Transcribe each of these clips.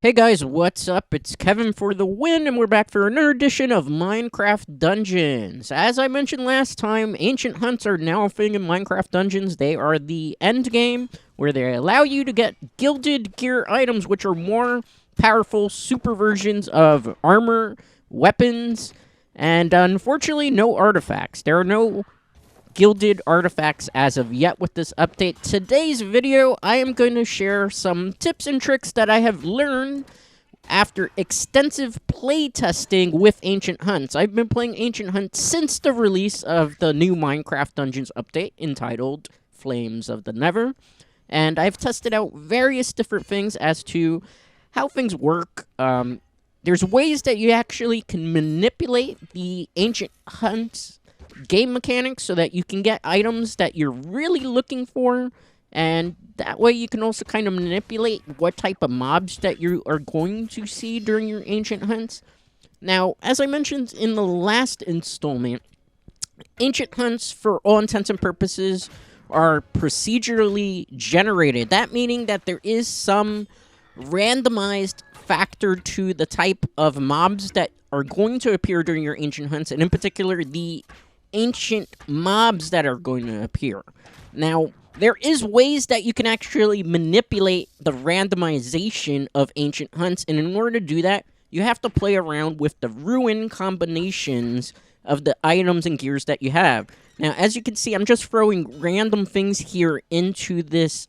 Hey guys, what's up? It's Kevin for the win, and we're back for another edition of Minecraft Dungeons. As I mentioned last time, Ancient Hunts are now a thing in Minecraft Dungeons. They are the end game, where they allow you to get gilded gear items, which are more powerful super versions of armor, weapons, and unfortunately no artifacts. There are no gilded artifacts as of yet with this update. Today's video, I am going to share some tips and tricks that I have learned after extensive play testing with Ancient Hunts. I've been playing Ancient Hunts since the release of the new Minecraft Dungeons update entitled Flames of the Nether, and I've tested out various different things as to how things work. There's ways that you actually can manipulate the Ancient Hunts game mechanics so that you can get items that you're really looking for, and that way you can also kind of manipulate what type of mobs that you are going to see during your Ancient Hunts. Now, as I mentioned in the last installment, Ancient Hunts, for all intents and purposes, are procedurally generated. That meaning that there is some randomized factor to the type of mobs that are going to appear during your Ancient Hunts, and in particular, the ancient mobs that are going to appear. Now, there is ways that you can actually manipulate the randomization of Ancient Hunts, and in order to do that, you have to play around with the Rune combinations of the items and gears that you have. Now, as you can see, I'm just throwing random things here into this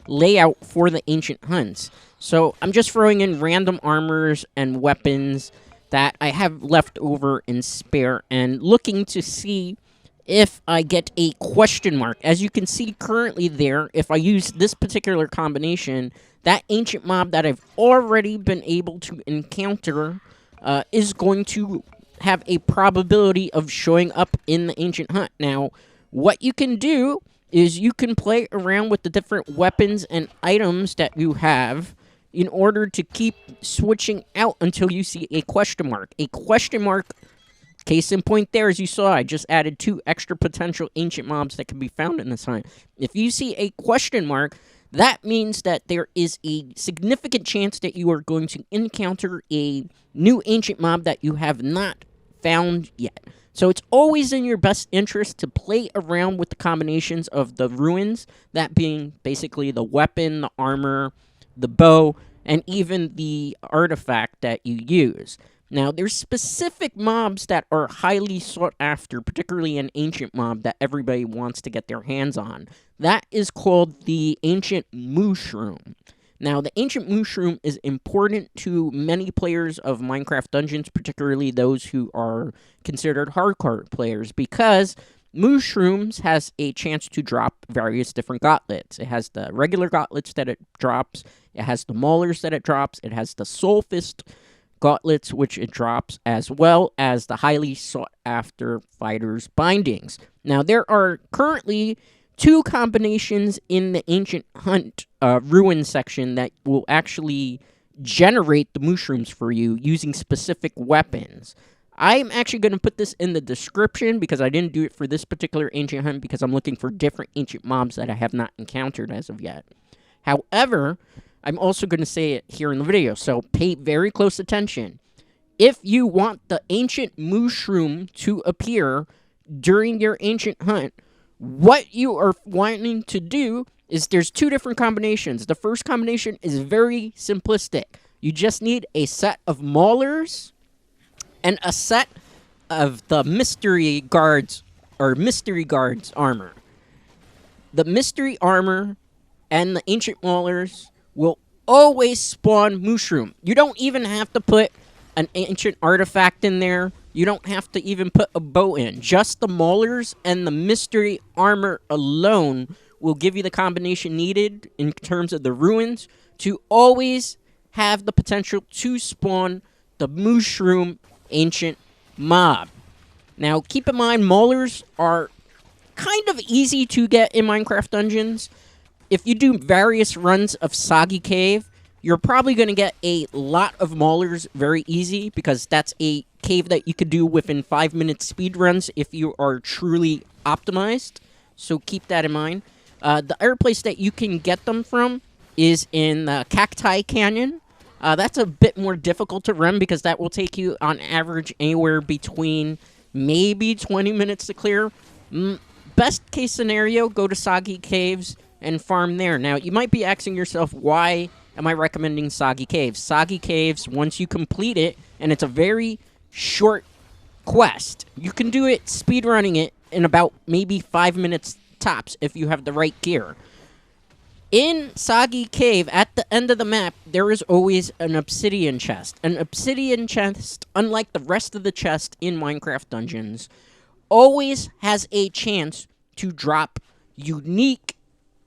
layout for the Ancient Hunts. So, I'm just throwing in random armors and weapons that I have left over in spare, and looking to see if I get a question mark. As you can see currently there, if I use this particular combination, that ancient mob that I've already been able to encounter is going to have a probability of showing up in the Ancient Hunt. Now, what you can do is you can play around with the different weapons and items that you have in order to keep switching out until you see a question mark. A question mark, case in point there, as you saw, I just added 2 extra potential ancient mobs that can be found in this hunt. If you see a question mark, that means that there is a significant chance that you are going to encounter a new ancient mob that you have not found yet. So it's always in your best interest to play around with the combinations of the ruins, that being basically the weapon, the armor, the bow, and even the artifact that you use. Now, there's specific mobs that are highly sought after, particularly an ancient mob that everybody wants to get their hands on. That is called the ancient Mooshroom. Now, the ancient Mooshroom is important to many players of Minecraft Dungeons, particularly those who are considered hardcore players, because Mooshrooms has a chance to drop various different gauntlets. It has the regular gauntlets that it drops. It has the Maulers that it drops. It has the Soul Fist gauntlets, which it drops, as well as the highly sought-after Fighters bindings. Now, there are currently 2 combinations in the Ancient Hunt Ruin section that will actually generate the Mooshrooms for you using specific weapons. I'm actually going to put this in the description because I didn't do it for this particular Ancient Hunt because I'm looking for different ancient mobs that I have not encountered as of yet. However, I'm also going to say it here in the video, so pay very close attention. If you want the ancient Mooshroom to appear during your Ancient Hunt, what you are wanting to do is there's 2 different combinations. The first combination is very simplistic. You just need a set of Maulers and a set of the Mystery Guards, or Mystery Guards armor. The Mystery armor and the Ancient Maulers will always spawn Mooshroom. You don't even have to put an ancient artifact in there. You don't have to even put a bow in. Just the Maulers and the Mystery armor alone will give you the combination needed in terms of the ruins to always have the potential to spawn the Mooshroom ancient mob. Now, keep in mind, Maulers are kind of easy to get in Minecraft Dungeons. If you do various runs of Soggy Cave, you're probably going to get a lot of Maulers very easy, because that's a cave that you could do within 5-minute speed runs if you are truly optimized. So keep that in mind. The other place that you can get them from is in the Cacti Canyon. That's a bit more difficult to run because that will take you on average anywhere between maybe 20 minutes to clear. Best case scenario, go to Soggy Caves and farm there. Now, you might be asking yourself, why am I recommending Soggy Caves? Soggy Caves, once you complete it, and it's a very short quest, you can do it speedrunning it in about maybe 5 minutes tops if you have the right gear. In Soggy Cave, at the end of the map, there is always an obsidian chest. An obsidian chest, unlike the rest of the chest in Minecraft Dungeons, always has a chance to drop unique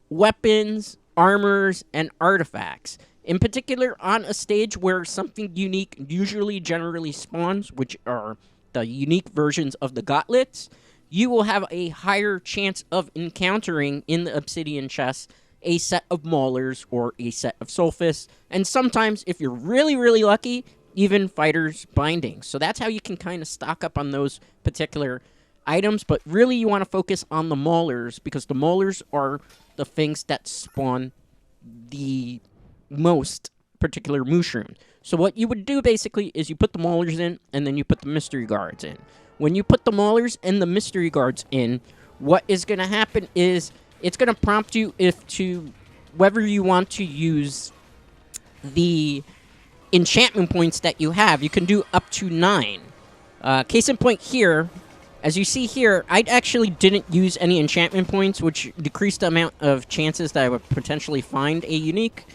weapons, armors, and artifacts. In particular, on a stage where something unique usually generally spawns, which are the unique versions of the gauntlets, you will have a higher chance of encountering in the obsidian chest a set of Maulers or a set of Sulphus, and sometimes, if you're really, really lucky, even Fighter's Bindings. So that's how you can kind of stock up on those particular items, but really you want to focus on the Maulers, because the Maulers are the things that spawn the most particular Mooshroom. So what you would do, basically, is you put the Maulers in, and then you put the Mystery Guards in. When you put the Maulers and the Mystery Guards in, what is going to happen is it's going to prompt you whether you want to use the enchantment points that you have. You can do up to 9. Case in point here, as you see here, I actually didn't use any enchantment points, which decreased the amount of chances that I would potentially find a unique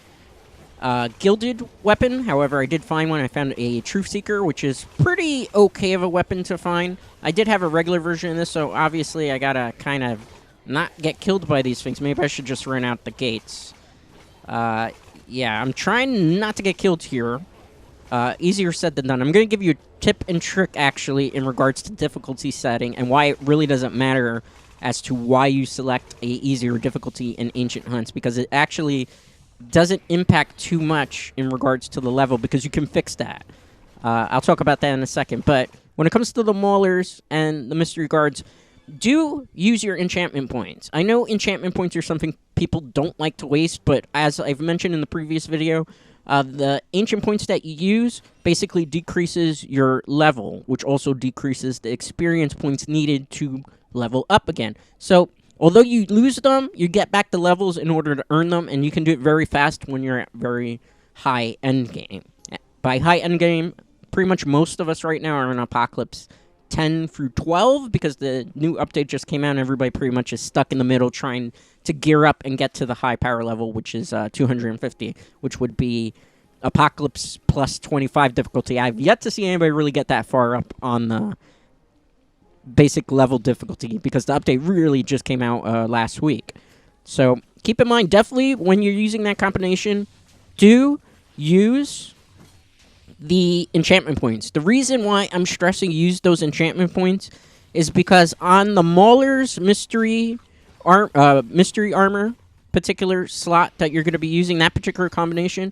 gilded weapon. However, I did find one. I found a Truth Seeker, which is pretty okay of a weapon to find. I did have a regular version of this, so obviously I gotta kind of not get killed by these things. Maybe I should just run out the gates. Yeah, I'm trying not to get killed here. Easier said than done. I'm going to give you a tip and trick, actually, in regards to difficulty setting and why it really doesn't matter as to why you select a easier difficulty in Ancient Hunts, because it actually doesn't impact too much in regards to the level, because you can fix that. I'll talk about that in a second. But when it comes to the Maulers and the Mystery Guards, do use your enchantment points. I know enchantment points are something people don't like to waste, but as I've mentioned in the previous video, the ancient points that you use basically decreases your level, which also decreases the experience points needed to level up again. So, although you lose them, you get back the levels in order to earn them, and you can do it very fast when you're at very high end game. By high end game, pretty much most of us right now are in Apocalypse 10 through 12, because the new update just came out and everybody pretty much is stuck in the middle trying to gear up and get to the high power level, which is 250, which would be Apocalypse plus 25 difficulty. I've yet to see anybody really get that far up on the basic level difficulty, because the update really just came out last week. So keep in mind, definitely when you're using that combination, do use the enchantment points. The reason why I'm stressing use those enchantment points is because on the Maulers mystery armor particular slot that you're going to be using, that particular combination,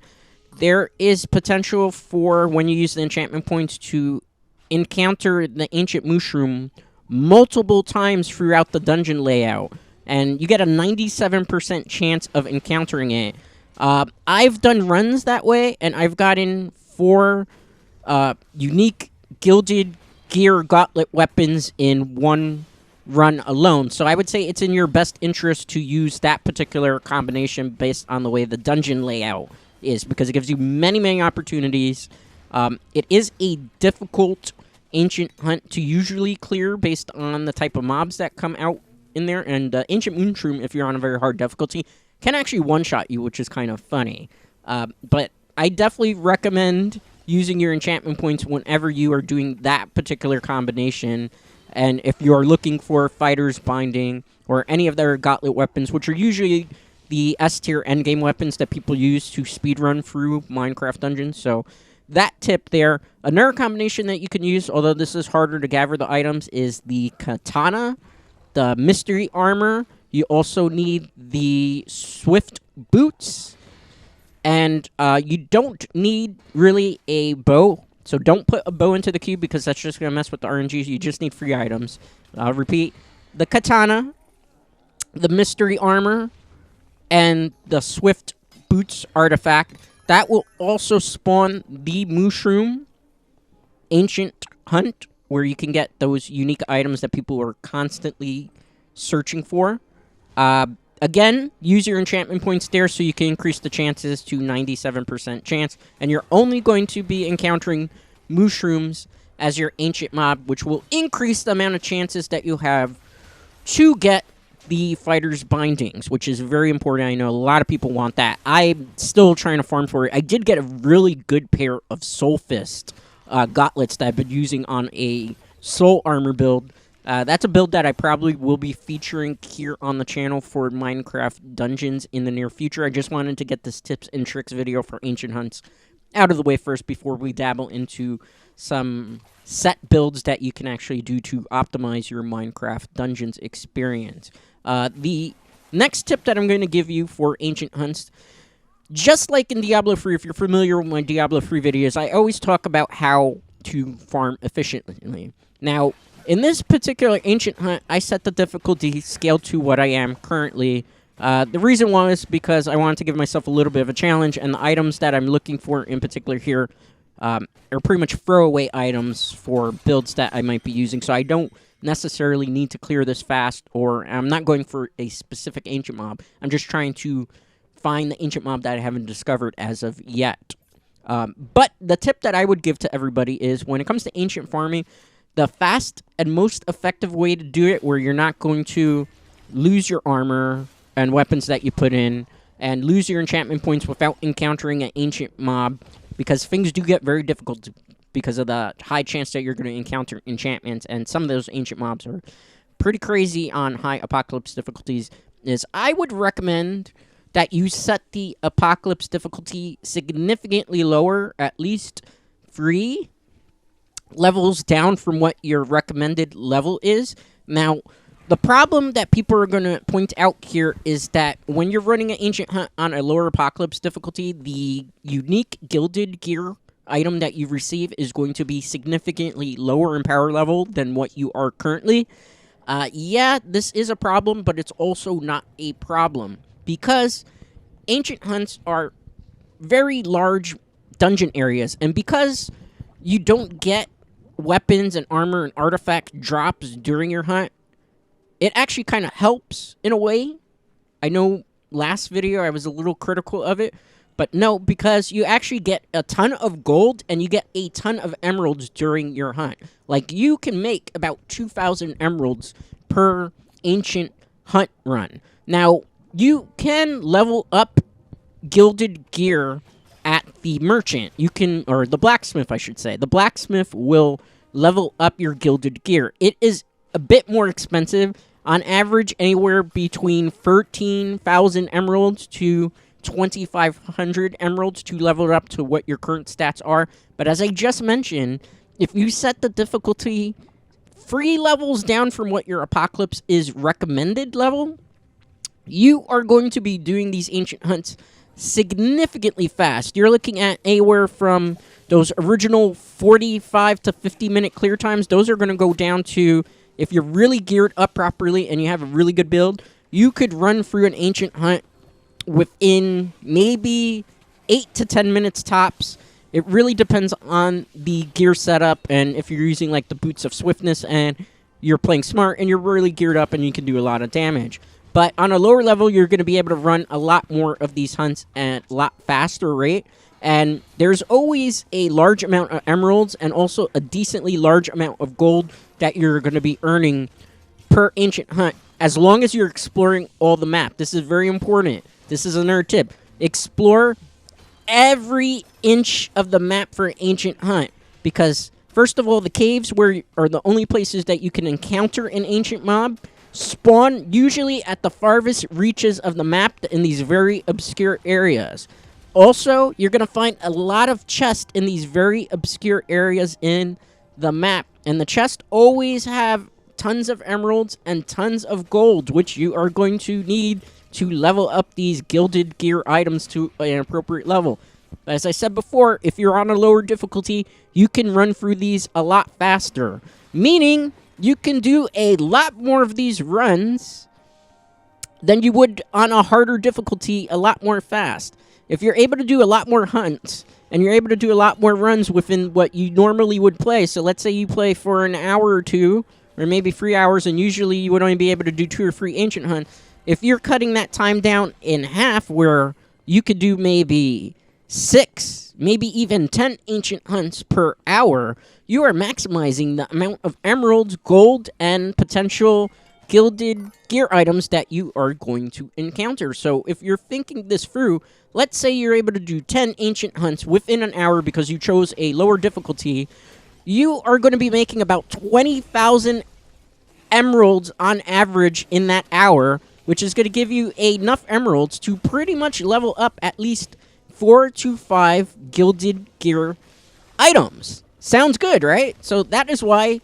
there is potential for, when you use the enchantment points, to encounter the ancient Mooshroom multiple times throughout the dungeon layout, and you get a 97% chance of encountering it. I've done runs that way, and I've gotten 4 unique gilded gear gauntlet weapons in one run alone. So I would say it's in your best interest to use that particular combination based on the way the dungeon layout is, because it gives you many, many opportunities. It is a difficult ancient hunt to usually clear based on the type of mobs that come out in there, and ancient Mooshroom, if you're on a very hard difficulty, can actually one-shot you, which is kind of funny. But I definitely recommend using your enchantment points whenever you are doing that particular combination. And if you're looking for Fighter's Binding or any of their gauntlet weapons, which are usually the S-tier endgame weapons that people use to speedrun through Minecraft Dungeons. So that tip there. Another combination that you can use, although this is harder to gather the items, is the Katana, the Mystery Armor. You also need the Swift Boots. And you don't need really a bow, so don't put a bow into the cube, because that's just going to mess with the RNG. You just need 3 items. I'll repeat: the Katana, the Mystery Armor, and the Swift Boots artifact. that will also spawn the Mooshroom Ancient Hunt, where you can get those unique items that people are constantly searching for. Again, use your enchantment points there so you can increase the chances to 97% chance. And you're only going to be encountering Mooshrooms as your ancient mob, which will increase the amount of chances that you have to get the fighter's bindings, which is very important. I know a lot of people want that. I'm still trying to farm for it. I did get a really good pair of Soul Fist gauntlets that I've been using on a soul armor build. That's a build that I probably will be featuring here on the channel for Minecraft Dungeons in the near future. I just wanted to get this tips and tricks video for Ancient Hunts out of the way first before we dabble into some set builds that you can actually do to optimize your Minecraft Dungeons experience. The next tip that I'm going to give you for Ancient Hunts, just like in Diablo 3, if you're familiar with my Diablo 3 videos, I always talk about how to farm efficiently. Now, in this particular Ancient Hunt, I set the difficulty scale to what I am currently. The reason was because I wanted to give myself a little bit of a challenge, and the items that I'm looking for in particular here are pretty much throwaway items for builds that I might be using, so I don't necessarily need to clear this fast, or I'm not going for a specific ancient mob. I'm just trying to find the ancient mob that I haven't discovered as of yet. But the tip that I would give to everybody is when it comes to ancient farming, the fast and most effective way to do it where you're not going to lose your armor and weapons that you put in and lose your enchantment points without encountering an ancient mob, because things do get very difficult because of the high chance that you're going to encounter enchantments, and some of those ancient mobs are pretty crazy on high apocalypse difficulties, is I would recommend that you set the apocalypse difficulty significantly lower, at least 3 levels down from what your recommended level is. Now, the problem that people are going to point out here is that when you're running an ancient hunt on a lower apocalypse difficulty, the unique gilded gear item that you receive is going to be significantly lower in power level than what you are currently. Yeah, this is a problem, but it's also not a problem, because ancient hunts are very large dungeon areas, and because you don't get weapons and armor and artifact drops during your hunt, it actually kind of helps in a way. I know last video I was a little critical of it, but no, because you actually get a ton of gold and you get a ton of emeralds during your hunt. Like, you can make about 2,000 emeralds per ancient hunt run. Now, you can level up gilded gear at the merchant. You can, or the blacksmith, I should say. The blacksmith will level up your gilded gear. It is a bit more expensive. On average, anywhere between 13,000 emeralds to 2,500 emeralds to level it up to what your current stats are. But as I just mentioned, if you set the difficulty 3 levels down from what your apocalypse is recommended level, you are going to be doing these ancient hunts significantly fast. You're looking at anywhere from those original 45 to 50 minute clear times. Those are going to go down to, if you're really geared up properly and you have a really good build, you could run through an ancient hunt within maybe 8 to 10 minutes tops. It really depends on the gear setup, and if you're using like the boots of Swiftness and you're playing smart and you're really geared up and you can do a lot of damage. But on a lower level, you're going to be able to run a lot more of these hunts at a lot faster rate. And there's always a large amount of emeralds and also a decently large amount of gold that you're going to be earning per ancient hunt, as long as you're exploring all the map. This is very important. This is another tip. Explore every inch of the map for an ancient hunt, because first of all, the caves are the only places that you can encounter an ancient mob spawn usually at the farthest reaches of the map in these very obscure areas. Also, you're going to find a lot of chests in these very obscure areas in the map, and the chests always have tons of emeralds and tons of gold, which you are going to need to level up these gilded gear items to an appropriate level. As I said before, if you're on a lower difficulty, you can run through these a lot faster, meaning you can do a lot more of these runs than you would on a harder difficulty a lot more fast. if you're able to do a lot more hunts, and you're able to do a lot more runs within what you normally would play, so let's say you play for an hour or two, or maybe 3 hours, and usually you would only be able to do 2 or 3 ancient hunts. If you're cutting that time down in half, where you could do maybe 6, maybe even 10 ancient hunts per hour, you are maximizing the amount of emeralds, gold, and potential gilded gear items that you are going to encounter. So if you're thinking this through, let's say you're able to do 10 ancient hunts within an hour because you chose a lower difficulty, you are going to be making about 20,000 emeralds on average in that hour, which is going to give you enough emeralds to pretty much level up at least 4 to 5 gilded gear items. Sounds good, right? So that is why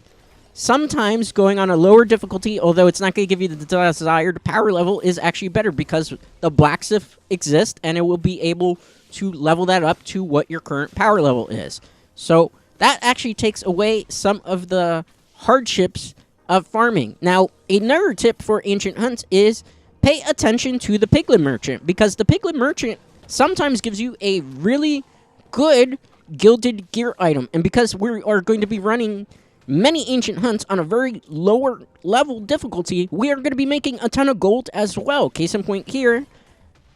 sometimes going on a lower difficulty, although it's not going to give you the desired power level, is actually better because the blacksmith exists and it will be able to level that up to what your current power level is. So that actually takes away some of the hardships of farming. Now, another tip for ancient hunts is pay attention to the Piglen merchant, because the Piglen merchant sometimes gives you a really good gilded gear item. And because we are going to be running many ancient hunts on a very lower level difficulty, we are going to be making a ton of gold as well. Case in point here,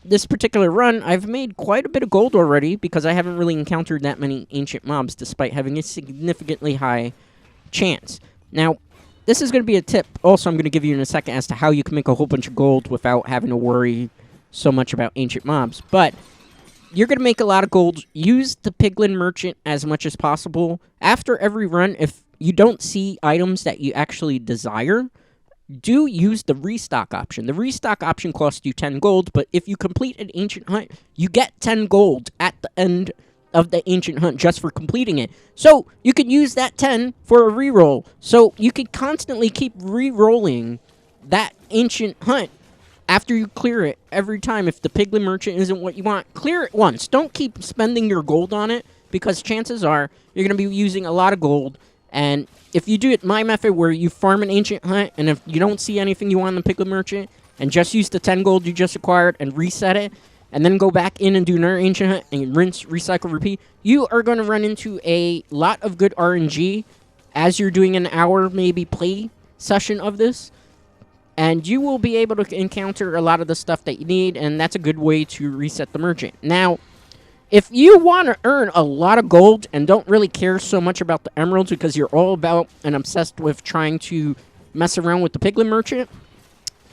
this particular run, I've made quite a bit of gold already because I haven't really encountered that many ancient mobs despite having a significantly high chance. Now, this is going to be a tip also I'm going to give you in a second as to how you can make a whole bunch of gold without having to worry so much about ancient mobs. But you're going to make a lot of gold. Use the Piglen merchant as much as possible. After every run, if you don't see items that you actually desire, do use the restock option. The restock option costs you 10 gold, but if you complete an ancient hunt, you get 10 gold at the end of the ancient hunt just for completing it. So you can use that 10 for a reroll. So you can constantly keep re-rolling that ancient hunt after you clear it every time. If the Piglen merchant isn't what you want, clear it once. Don't keep spending your gold on it, because chances are you're going to be using a lot of gold. And if you do it my method, where you farm an ancient hunt, and if you don't see anything you want in the Piglen merchant, and just use the 10 gold you just acquired and reset it, and then go back in and do another ancient hunt and rinse, recycle, repeat, you are going to run into a lot of good RNG as you're doing an hour maybe play session of this. And you will be able to encounter a lot of the stuff that you need, and that's a good way to reset the merchant. Now, if you want to earn a lot of gold and don't really care so much about the emeralds because you're all about and obsessed with trying to mess around with the Piglen merchant,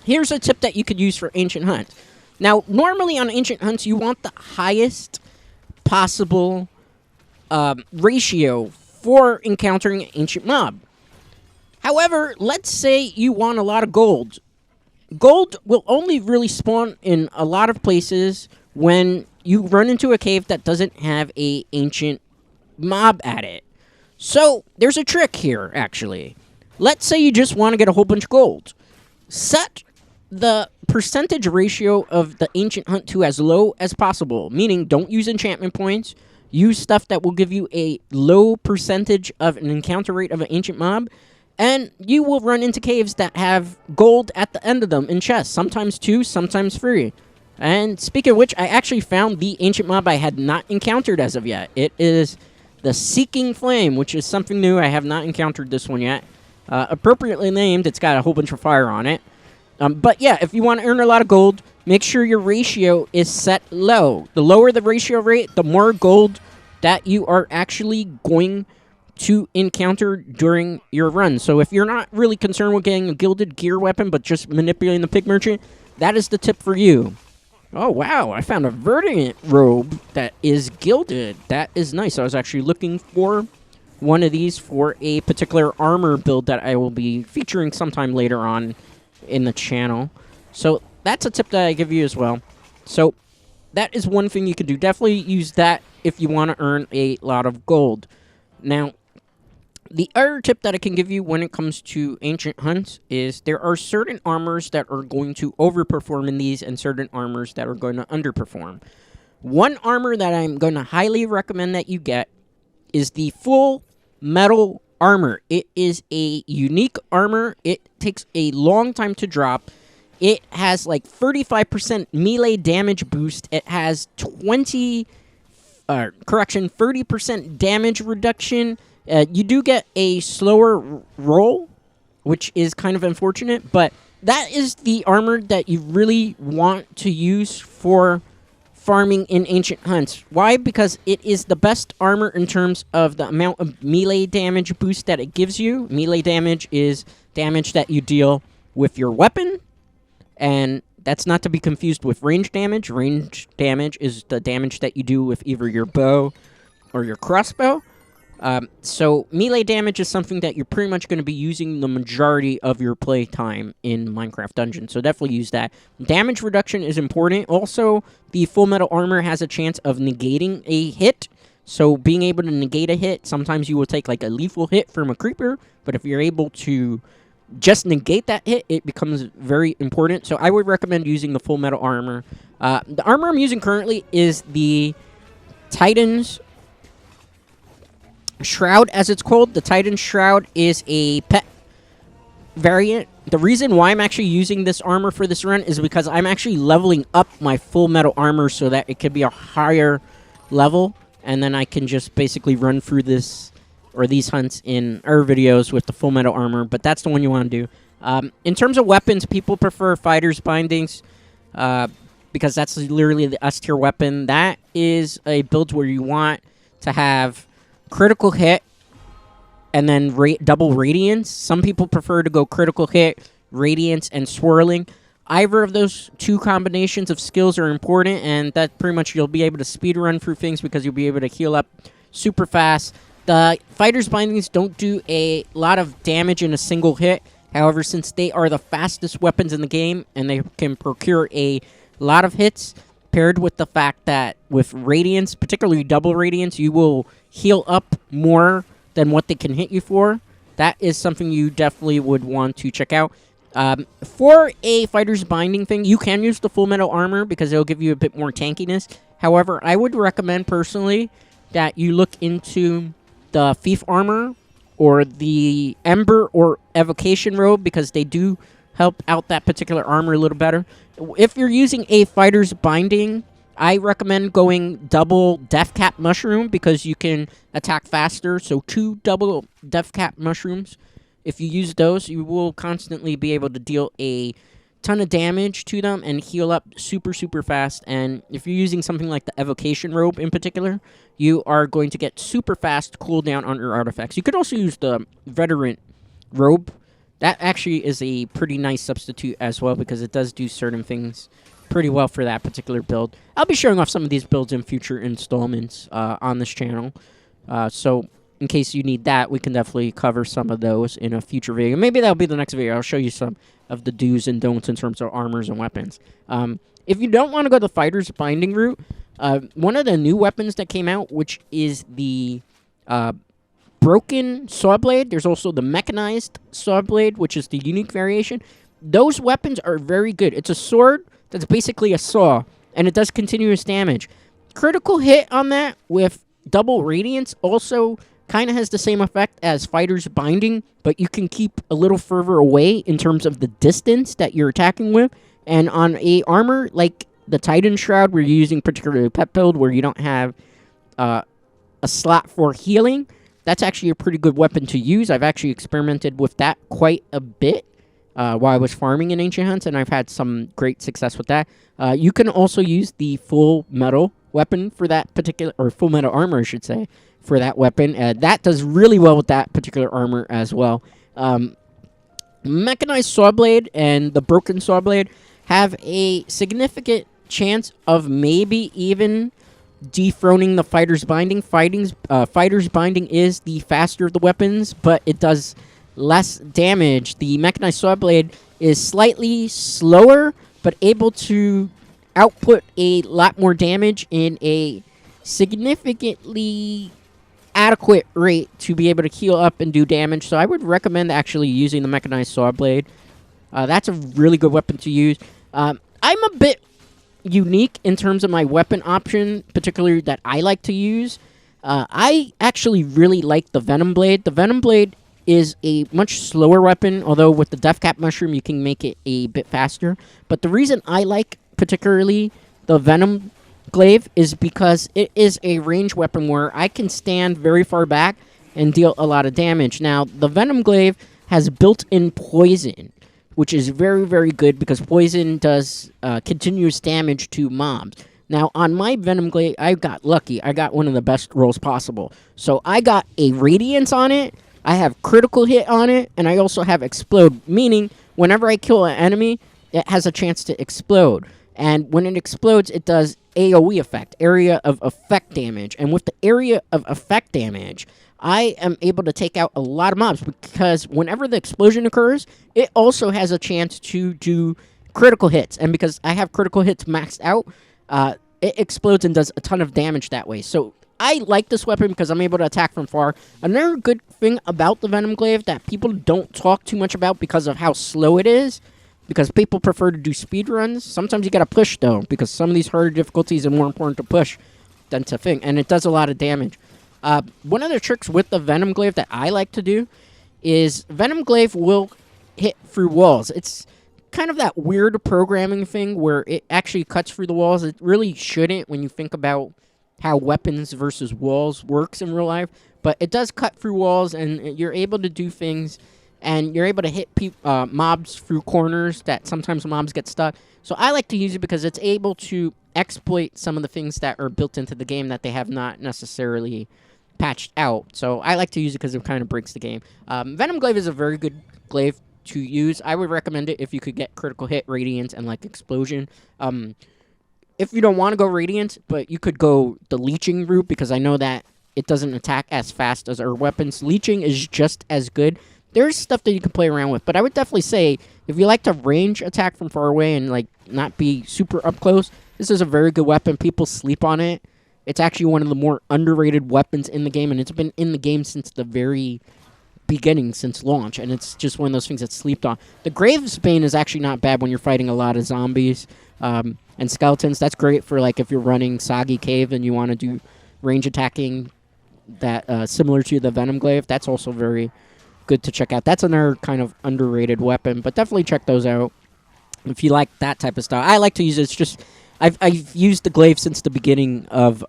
here's a tip that you could use for ancient hunts. Now, normally on ancient hunts, you want the highest possible ratio for encountering an ancient mob. However, let's say you want a lot of gold. Gold will only really spawn in a lot of places when you run into a cave that doesn't have a ancient mob at it. So, there's a trick here, actually. Let's say you just want to get a whole bunch of gold. Set the percentage ratio of the ancient hunt to as low as possible, meaning don't use enchantment points. Use stuff that will give you a low percentage of an encounter rate of an ancient mob, and you will run into caves that have gold at the end of them in chests, sometimes 2, sometimes 3. And speaking of which, I actually found the ancient mob I had not encountered as of yet. It is the Seeking Flame, which is something new. I have not encountered this one yet. Appropriately named, it's got a whole bunch of fire on it. But yeah, if you want to earn a lot of gold, make sure your ratio is set low. The lower the ratio rate, the more gold that you are actually going to encounter during your run. So if you're not really concerned with getting a gilded gear weapon, but just manipulating the pig merchant, that is the tip for you. Oh, wow, I found a Verdant robe that is gilded. That is nice. I was actually looking for one of these for a particular armor build that I will be featuring sometime later on in the channel. So that's a tip that I give you as well. So that is one thing you can do. Definitely use that if you want to earn a lot of gold. Now, the other tip that I can give you when it comes to ancient hunts is there are certain armors that are going to overperform in these and certain armors that are going to underperform. One armor that I'm going to highly recommend that you get is the full metal armor. It is a unique armor. It takes a long time to drop. It has like 35% melee damage boost. It has 30% damage reduction. You do get a slower roll, which is kind of unfortunate, but that is the armor that you really want to use for farming in Ancient Hunts. Why? Because it is the best armor in terms of the amount of melee damage boost that it gives you. Melee damage is damage that you deal with your weapon, and that's not to be confused with range damage. Range damage is the damage that you do with either your bow or your crossbow. So melee damage is something that you're pretty much going to be using the majority of your play time in Minecraft Dungeons, so definitely use that. Damage reduction is important. Also, the full metal armor has a chance of negating a hit, so being able to negate a hit, sometimes you will take like a lethal hit from a creeper, but if you're able to just negate that hit, it becomes very important. So I would recommend using the full metal armor. The armor I'm using currently is the Titan's Shroud, as it's called. The Titan Shroud is a pet variant. The reason why I'm actually using this armor for this run is because I'm actually leveling up my full metal armor so that it could be a higher level, and then I can just basically run through this or these hunts in our videos with the full metal armor, but that's the one you want to do. In terms of weapons, people prefer Fighter's Bindings because that's literally the S-tier weapon. That is a build where you want to have critical hit and then double radiance. Some people prefer to go critical hit, radiance, and swirling. Either of those two combinations of skills are important, and that pretty much you'll be able to speed run through things because you'll be able to heal up super fast. The Fighter's Bindings don't do a lot of damage in a single hit. However, since they are the fastest weapons in the game and they can procure a lot of hits, paired with the fact that with Radiance, particularly double Radiance, you will heal up more than what they can hit you for. That is something you definitely would want to check out. For a Fighter's Binding thing, you can use the full metal armor because it'll give you a bit more tankiness. However, I would recommend personally that you look into the Thief Armor or the Ember or Evocation Robe because they do help out that particular armor a little better. If you're using a Fighter's Binding, I recommend going double Death Cap Mushroom because you can attack faster. So 2 double Death Cap Mushrooms. If you use those, you will constantly be able to deal a ton of damage to them and heal up super, super fast. And if you're using something like the Evocation Robe in particular, you are going to get super fast cooldown on your artifacts. You could also use the Veteran Robe. That actually is a pretty nice substitute as well because it does do certain things pretty well for that particular build. I'll be showing off some of these builds in future installments on this channel. So in case you need that, we can definitely cover some of those in a future video. Maybe that'll be the next video. I'll show you some of the do's and don'ts in terms of armors and weapons. If you don't want to go the Fighter's Binding route, one of the new weapons that came out, which is the Broken Saw Blade. There's also the Mechanized Saw Blade, which is the unique variation. Those weapons are very good. It's a sword that's basically a saw, and it does continuous damage. Critical hit on that with double Radiance also kind of has the same effect as Fighter's Binding, but you can keep a little further away in terms of the distance that you're attacking with. And on a armor like the Titan Shroud, where you're using particularly pet build where you don't have a slot for healing, that's actually a pretty good weapon to use. I've actually experimented with that quite a bit while I was farming in Ancient Hunts, and I've had some great success with that. You can also use the full metal weapon for that particular, or full metal armor, I should say, for that weapon. That does really well with that particular armor as well. Mechanized Saw Blade and the Broken Saw Blade have a significant chance of maybe even dethroning the Fighter's Binding. Fighter's Binding is the faster of the weapons, but it does less damage. The Mechanized Saw Blade is slightly slower, but able to output a lot more damage in a significantly adequate rate to be able to heal up and do damage. So I would recommend actually using the Mechanized Saw Blade. That's a really good weapon to use. I'm a bit unique in terms of my weapon option, particularly that I like to use. I actually really like the Venom Blade. The Venom Blade is a much slower weapon, although with the Death Cap Mushroom you can make it a bit faster. But the reason I like particularly the Venom Glaive is because it is a range weapon where I can stand very far back and deal a lot of damage. Now, the Venom Glaive has built-in poison, which is very, very good because poison does continuous damage to mobs. Now, on my Venom Glaive, I got lucky. I got one of the best rolls possible. So I got a Radiance on it, I have Critical Hit on it, and I also have Explode, meaning whenever I kill an enemy, it has a chance to explode. And when it explodes, it does AoE effect, area of effect damage. And with the area of effect damage, I am able to take out a lot of mobs because whenever the explosion occurs, it also has a chance to do critical hits. And because I have critical hits maxed out, it explodes and does a ton of damage that way. So I like this weapon because I'm able to attack from far. Another good thing about the Venom Glaive that people don't talk too much about because of how slow it is, because people prefer to do speed runs. Sometimes you gotta push, though, because some of these harder difficulties are more important to push than to think, and it does a lot of damage. One of the tricks with the Venom Glaive that I like to do is Venom Glaive will hit through walls. It's kind of that weird programming thing where it actually cuts through the walls. It really shouldn't when you think about how weapons versus walls works in real life, but it does cut through walls, and you're able to do things, and you're able to hit mobs through corners that sometimes mobs get stuck. So I like to use it because it's able to exploit some of the things that are built into the game that they have not necessarily patched out. So I like to use it because it kind of breaks the game. Venom Glaive is a very good glaive to use. I would recommend it if you could get critical hit, radiance, and like explosion. If you don't want to go Radiant, but you could go the Leeching route, because I know that it doesn't attack as fast as our weapons. Leeching is just as good. There's stuff that you can play around with, but I would definitely say, if you like to range attack from far away and like not be super up close, this is a very good weapon. People sleep on it. It's actually one of the more underrated weapons in the game, and it's been in the game since the very beginning, since launch, and it's just one of those things that's slept on. The Grave's Bane is actually not bad when you're fighting a lot of zombies and skeletons. That's great for like if you're running Soggy Cave and you want to do range attacking that similar to the Venom Glaive. That's also very good to check out. That's another kind of underrated weapon, but definitely check those out if you like that type of style. I like to use it. It's just I've used the Glaive since the beginning of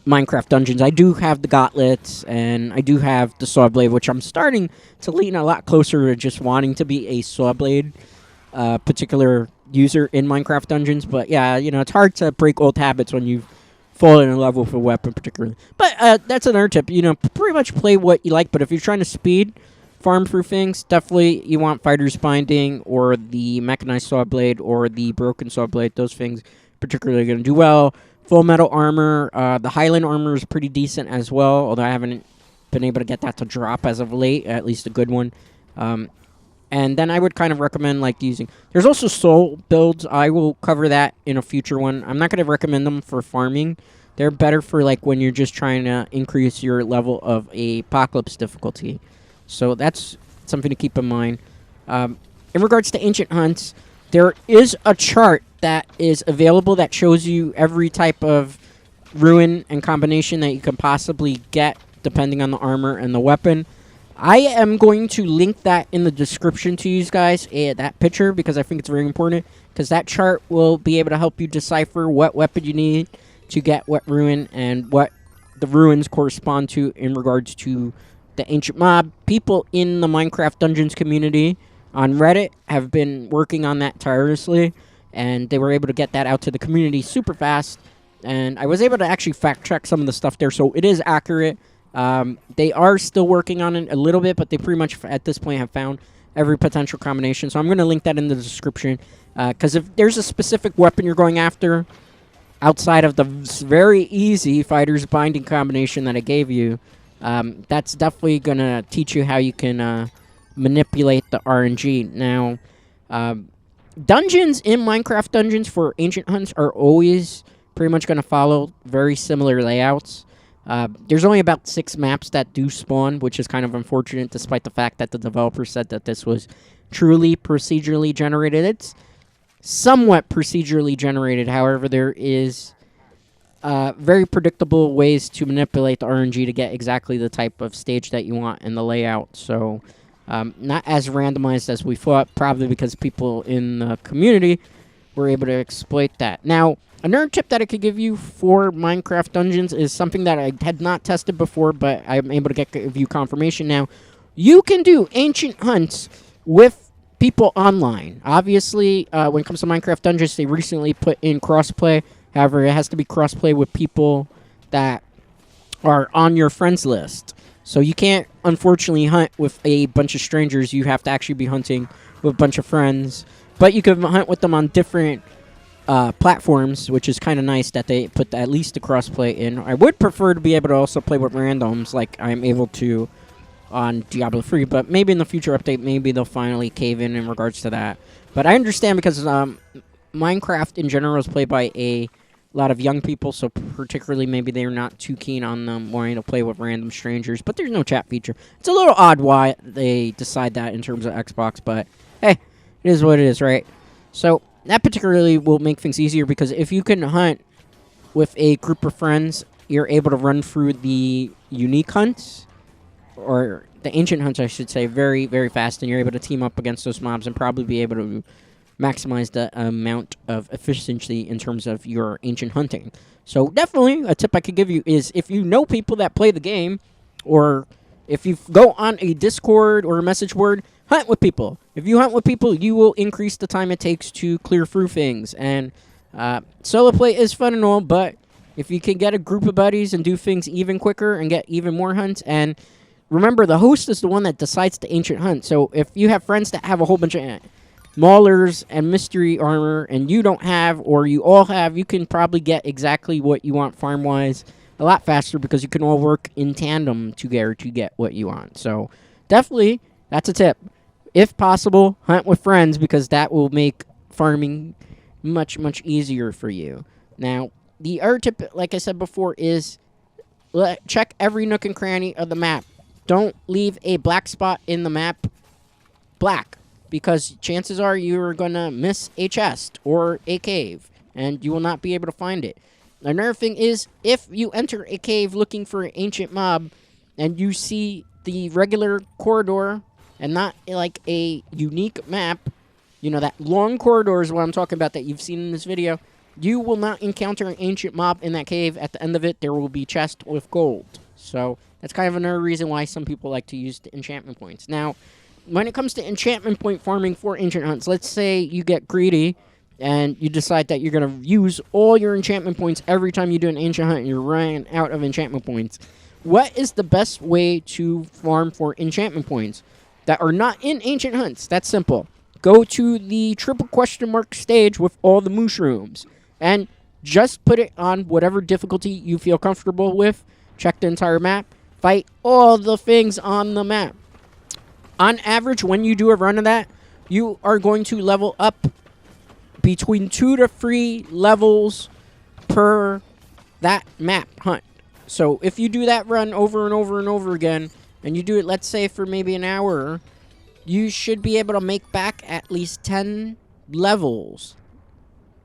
Minecraft Dungeons. I do have the gauntlets, and I do have the saw blade, which I'm starting to lean a lot closer to just wanting to be a saw blade particular user in Minecraft Dungeons. But yeah, you know, it's hard to break old habits when you've fallen in love with a weapon particularly. But that's another tip. You know, pretty much play what you like, but if you're trying to speed farm through things, definitely you want Fighter's Binding or the Mechanized Saw Blade or the Broken Saw Blade. Those things particularly going to do well. Full Metal Armor. The Highland Armor is pretty decent as well, although I haven't been able to get that to drop as of late, at least a good one. And then I would kind of recommend like using... There's also soul builds. I will cover that in a future one. I'm not going to recommend them for farming. They're better for like when you're just trying to increase your level of a apocalypse difficulty. So that's something to keep in mind. In regards to Ancient Hunts, there is a chart that is available that shows you every type of ruin and combination that you can possibly get depending on the armor and the weapon. I am going to link that in the description to you guys, that picture, because I think it's very important, because that chart will be able to help you decipher what weapon you need to get what ruin and what the ruins correspond to in regards to the ancient mob. People in the Minecraft Dungeons community on Reddit have been working on that tirelessly, and they were able to get that out to the community super fast, and I was able to actually fact check some of the stuff there, so it is accurate. They are still working on it a little bit, but they pretty much at this point have found every potential combination, so I'm going to link that in the description, because if there's a specific weapon you're going after outside of the very easy Fighter's Binding combination that I gave you, that's definitely going to teach you how you can manipulate the RNG. Now, dungeons in Minecraft Dungeons for Ancient Hunts are always pretty much going to follow very similar layouts. There's only about 6 maps that do spawn, which is kind of unfortunate, despite the fact that the developer said that this was truly procedurally generated. It's somewhat procedurally generated, however, there is very predictable ways to manipulate the RNG to get exactly the type of stage that you want and the layout. So not as randomized as we thought, probably because people in the community were able to exploit that. Now, another tip that I could give you for Minecraft Dungeons is something that I had not tested before, but I'm able to give you confirmation now. You can do ancient hunts with people online. Obviously, when it comes to Minecraft Dungeons, they recently put in crossplay. However, it has to be crossplay with people that are on your friends list. So you can't, unfortunately, hunt with a bunch of strangers. You have to actually be hunting with a bunch of friends. But you can hunt with them on different platforms, which is kind of nice that they put at least the crossplay in. I would prefer to be able to also play with randoms like I'm able to on Diablo 3, but maybe in the future update, maybe they'll finally cave in regards to that. But I understand because Minecraft in general is played by a lot of young people, so particularly maybe they're not too keen on them wanting to play with random strangers, but there's no chat feature. It's a little odd why they decide that in terms of Xbox, but hey, it is what it is, right? So that particularly will make things easier because if you can hunt with a group of friends, you're able to run through the unique hunts, or the ancient hunts, I should say, very, very fast, and you're able to team up against those mobs and probably be able to maximize the amount of efficiency in terms of your ancient hunting. So definitely a tip I could give you is if you know people that play the game, or if you go on a Discord or a message board, hunt with people. If you hunt with people, you will increase the time it takes to clear through things. And solo play is fun and all, but if you can get a group of buddies and do things even quicker and get even more hunts, and remember, the host is the one that decides the ancient hunt. So if you have friends that have a whole bunch of Maulers and mystery armor, and you don't have, or you all have, you can probably get exactly what you want farm-wise a lot faster because you can all work in tandem together to get what you want. So definitely, that's a tip. If possible, hunt with friends because that will make farming much, much easier for you. Now, the other tip, like I said before, is check every nook and cranny of the map. Don't leave a black spot in the map black, because chances are you're going to miss a chest or a cave, and you will not be able to find it. Another thing is, if you enter a cave looking for an ancient mob, and you see the regular corridor, and not like a unique map, you know, that long corridor is what I'm talking about that you've seen in this video, you will not encounter an ancient mob in that cave. At the end of it, there will be chest with gold. So that's kind of another reason why some people like to use the enchantment points. Now, when it comes to enchantment point farming for ancient hunts, let's say you get greedy and you decide that you're going to use all your enchantment points every time you do an ancient hunt and you're running out of enchantment points. What is the best way to farm for enchantment points that are not in ancient hunts? That's simple. Go to the triple question mark stage with all the Mooshrooms and just put it on whatever difficulty you feel comfortable with. Check the entire map. Fight all the things on the map. On average, when you do a run of that, you are going to level up between 2 to 3 levels per that map hunt. So if you do that run over and over and over again, and you do it, let's say, for maybe an hour, you should be able to make back at least 10 levels.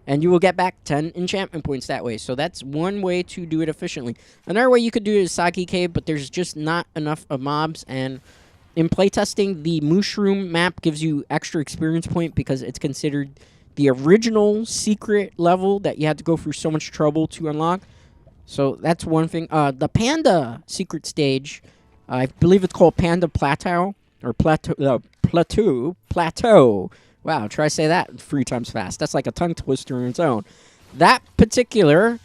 And you will get back 10 enchantment points that way. So that's one way to do it efficiently. Another way you could do it is Saki Cave, but there's just not enough of mobs. And in playtesting, the Mooshroom map gives you extra experience point because it's considered the original secret level that you had to go through so much trouble to unlock. So that's one thing. The Panda secret stage, I believe it's called Panda Plateau. Or Plateau. Wow, try to say that 3 times fast. That's like a tongue twister in its own. That particular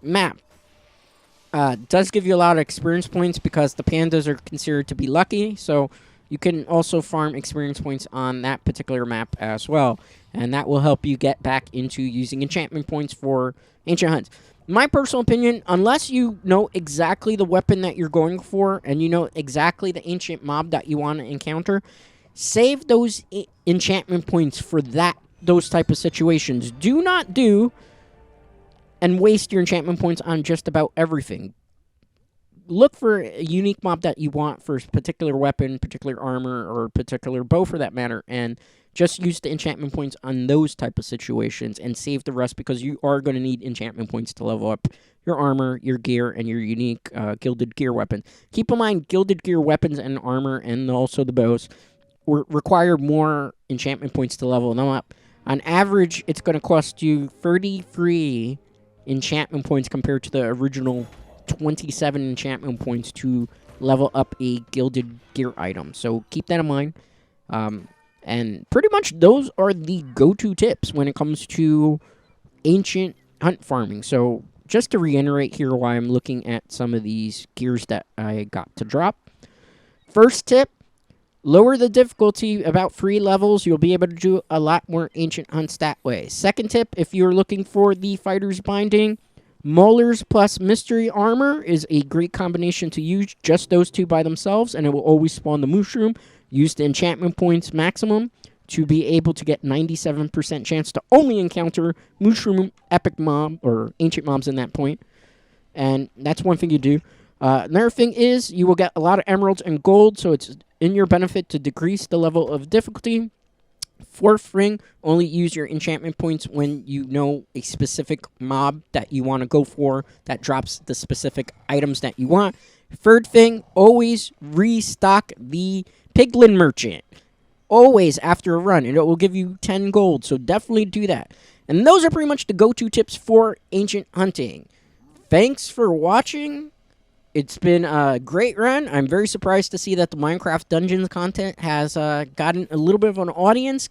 map does give you a lot of experience points because the pandas are considered to be lucky. So you can also farm experience points on that particular map as well. And that will help you get back into using enchantment points for ancient hunts. My personal opinion, unless you know exactly the weapon that you're going for and you know exactly the ancient mob that you want to encounter, save those enchantment points for those type of situations. Do not do and waste your enchantment points on just about everything. Look for a unique mob that you want for a particular weapon, particular armor, or particular bow for that matter, and just use the enchantment points on those type of situations and save the rest, because you are going to need enchantment points to level up your armor, your gear, and your unique gilded gear weapon. Keep in mind, gilded gear weapons and armor, and also the bows, require more enchantment points to level them up. On average, it's going to cost you 33 enchantment points compared to the original 27 enchantment points to level up a gilded gear item. So keep that in mind. And pretty much those are the go-to tips when it comes to ancient hunt farming. So just to reiterate here why I'm looking at some of these gears that I got to drop. First tip, lower the difficulty about 3 levels. You'll be able to do a lot more ancient hunts that way. Second tip, if you're looking for the fighter's binding, Maulers plus mystery armor is a great combination to use. Just those two by themselves, and it will always spawn the Mooshroom. Use the enchantment points maximum to be able to get 97% chance to only encounter Mooshroom epic mob or ancient mobs in that point. And that's one thing you do. Another thing is you will get a lot of emeralds and gold, so it's in your benefit to decrease the level of difficulty. Fourth thing, only use your enchantment points when you know a specific mob that you want to go for that drops the specific items that you want. Third thing, always restock the Piglen merchant. Always after a run, and it will give you 10 gold, so definitely do that. And those are pretty much the go-to tips for ancient hunting. Thanks for watching. It's been a great run. I'm very surprised to see that the Minecraft Dungeons content has gotten a little bit of an audience.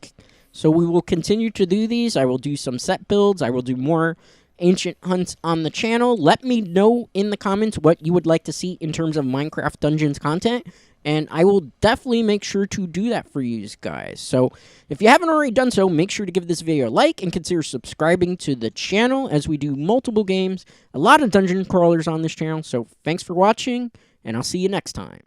So we will continue to do these. I will do some set builds. I will do more ancient hunts on the channel. Let me know in the comments what you would like to see in terms of Minecraft Dungeons content, and I will definitely make sure to do that for you guys. So if you haven't already done so, make sure to give this video a like and consider subscribing to the channel, as we do multiple games, a lot of dungeon crawlers on this channel. So thanks for watching, and I'll see you next time.